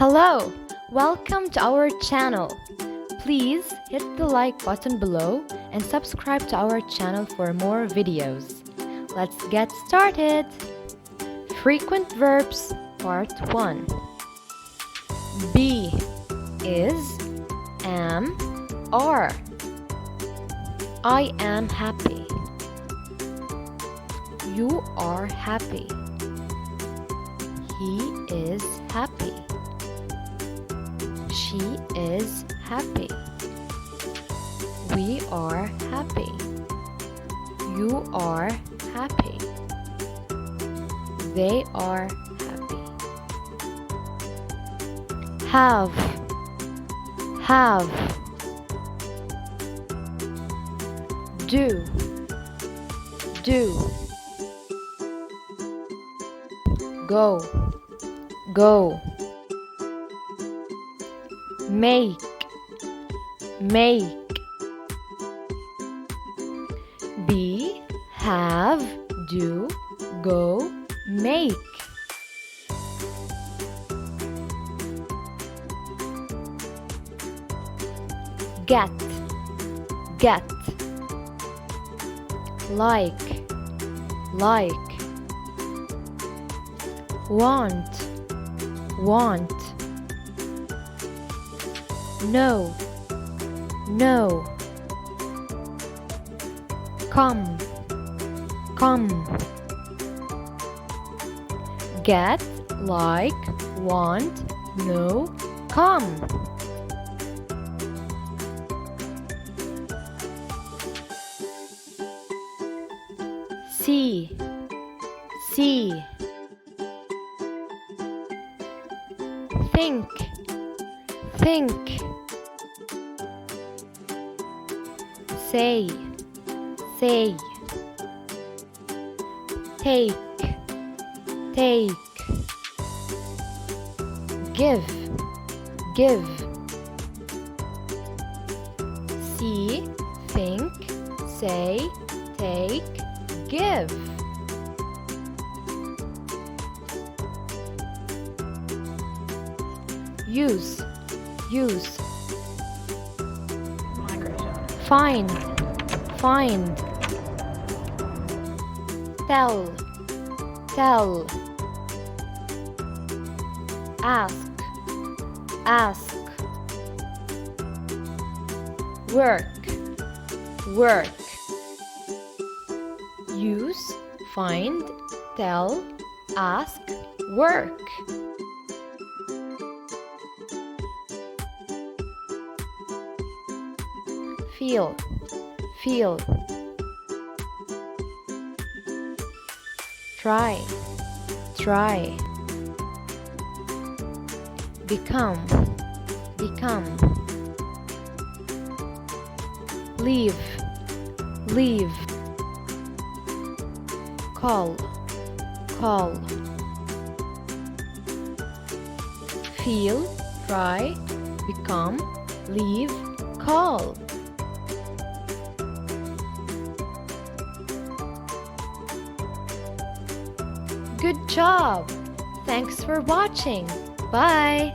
Hello, welcome to our channel. Please hit the like button below and subscribe to our channel for more videos. Let's get started. Frequent verbs part 1. Be, is, am, are. I am happy. You are happy. He is happy. She is happy. We are happy. You are happy. They are happy. Have, do, go, make, be, have, do, go, make. Get, like, want, know, come, get, like, want, know, come. See, think, say, take, give, see, think, say, take, give. Use, find, tell, ask, work. Use, find, tell, ask, work. Feel, try, become, leave, call, feel, try, become, leave, call. Good job! Thanks for watching. Bye!